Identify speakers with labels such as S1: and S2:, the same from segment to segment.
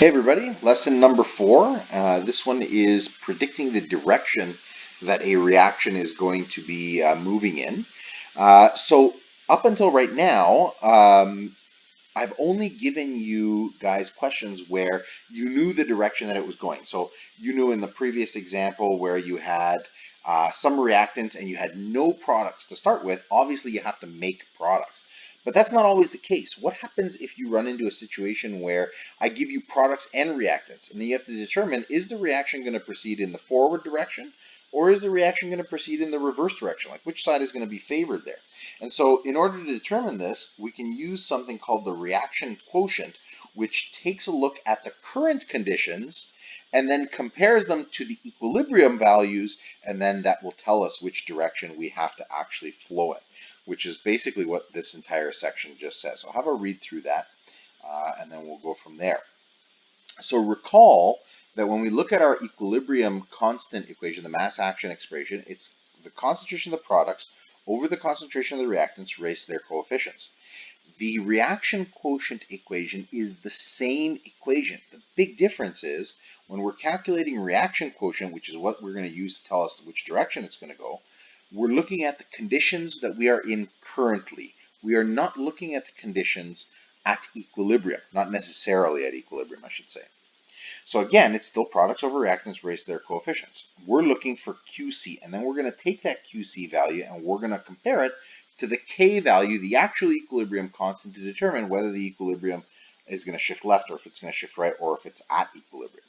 S1: Hey everybody, lesson number 4. This one is predicting the direction that a reaction is going to be moving in. So up until right now, I've only given you guys questions where you knew the direction that it was going. So you knew in the previous example where you had some reactants and you had no products to start with, obviously you have to make products. But that's not always the case. What happens if you run into a situation where I give you products and reactants, and then you have to determine, is the reaction going to proceed in the forward direction, or is the reaction going to proceed in the reverse direction? Like which side is going to be favored there? And so in order to determine this, we can use something called the reaction quotient, which takes a look at the current conditions and then compares them to the equilibrium values, and then that will tell us which direction we have to actually flow in, which is basically what this entire section just says. So I'll have a read through that, and then we'll go from there. So recall that when we look at our equilibrium constant equation, the mass action expression, it's the concentration of the products over the concentration of the reactants raised to their coefficients. The reaction quotient equation is the same equation. The big difference is when we're calculating reaction quotient, which is what we're going to use to tell us which direction it's going to go, we're looking at the conditions that we are in currently. We are not looking at the conditions at equilibrium, not necessarily at equilibrium, I should say. So again, it's still products over reactants raised to their coefficients. We're looking for QC, and then we're going to take that QC value and we're going to compare it to the K value, the actual equilibrium constant, to determine whether the equilibrium is going to shift left or if it's going to shift right or if it's at equilibrium.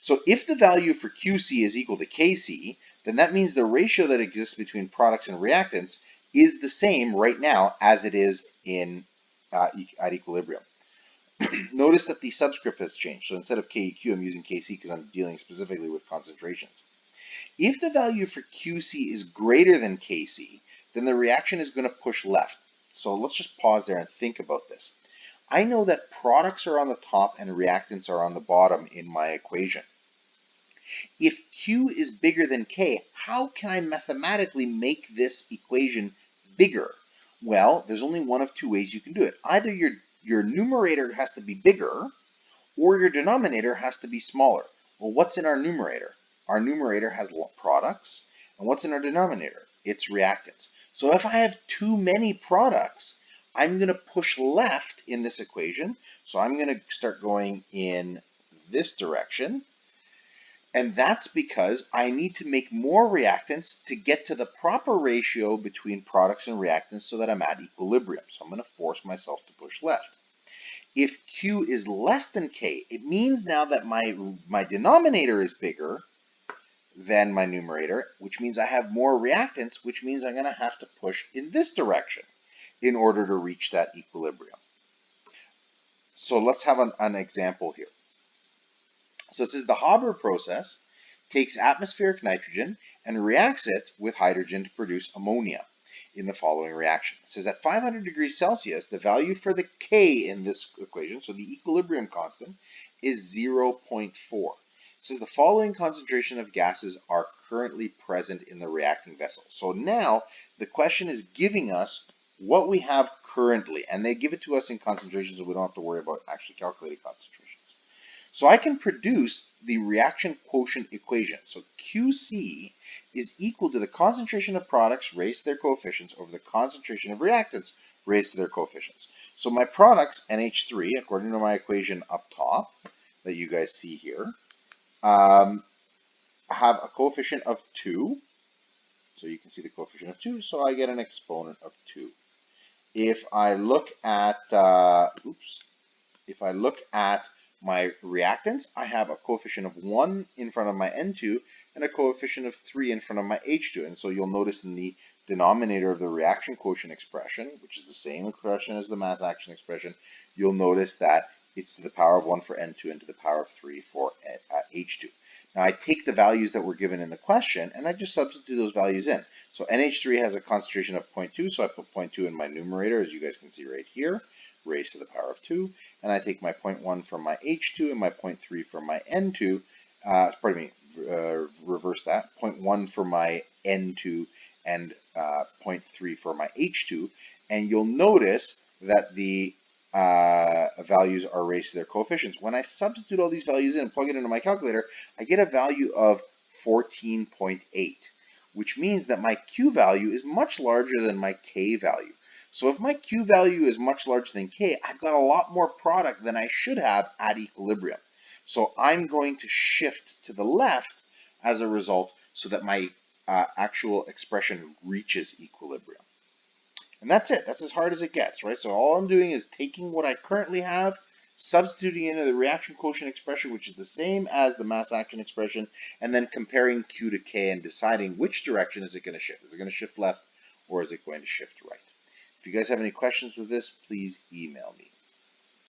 S1: So if the value for QC is equal to KC, then that means the ratio that exists between products and reactants is the same right now as it is in at equilibrium. Notice that the subscript has changed. So instead of KEQ, I'm using KC because I'm dealing specifically with concentrations. If the value for QC is greater than KC, then the reaction is going to push left. So let's just pause there and think about this. I know that products are on the top and reactants are on the bottom in my equation. If Q is bigger than K, how can I mathematically make this equation bigger? Well, there's only one of two ways you can do it. Either your numerator has to be bigger, or your denominator has to be smaller. Well, what's in our numerator? Our numerator has products, and what's in our denominator? It's reactants. So if I have too many products, I'm going to push left in this equation. So I'm going to start going in this direction. And that's because I need to make more reactants to get to the proper ratio between products and reactants so that I'm at equilibrium. So I'm going to force myself to push left. If Q is less than K, it means now that my denominator is bigger than my numerator, which means I have more reactants, which means I'm going to have to push in this direction in order to reach that equilibrium. So let's have an example here. So it says the Haber process takes atmospheric nitrogen and reacts it with hydrogen to produce ammonia in the following reaction. It says at 500 degrees Celsius, the value for the K in this equation, so the equilibrium constant, is 0.4. It says the following concentration of gases are currently present in the reacting vessel. So now the question is giving us what we have currently, and they give it to us in concentrations, so we don't have to worry about actually calculating concentrations. So I can produce the reaction quotient equation. So QC is equal to the concentration of products raised to their coefficients over the concentration of reactants raised to their coefficients. So my products, NH3, according to my equation up top that you guys see here, have a coefficient of 2. So you can see the coefficient of 2, so I get an exponent of 2. If I look at, if I look at my reactants, I have a coefficient of 1 in front of my N2 and a coefficient of 3 in front of my H2. And so you'll notice in the denominator of the reaction quotient expression, which is the same expression as the mass action expression, you'll notice that it's to the power of 1 for N2 and to the power of 3 for H2. Now I take the values that were given in the question and I just substitute those values in. So NH3 has a concentration of 0.2, so I put 0.2 in my numerator, as you guys can see right here, raised to the power of 2, and I take my 0.1 from my H2 and my 0.3 from my N2, reverse that, 0.1 for my N2 and 0.3 for my H2, and you'll notice that the values are raised to their coefficients. When I substitute all these values in and plug it into my calculator, I get a value of 14.8, which means that my Q value is much larger than my K value. So if my Q value is much larger than K, I've got a lot more product than I should have at equilibrium. So I'm going to shift to the left as a result so that my actual expression reaches equilibrium. And that's it. That's as hard as it gets, right? So all I'm doing is taking what I currently have, substituting into the reaction quotient expression, which is the same as the mass action expression, and then comparing Q to K and deciding which direction is it going to shift. Is it going to shift left or is it going to shift right? If you guys have any questions with this, please email me.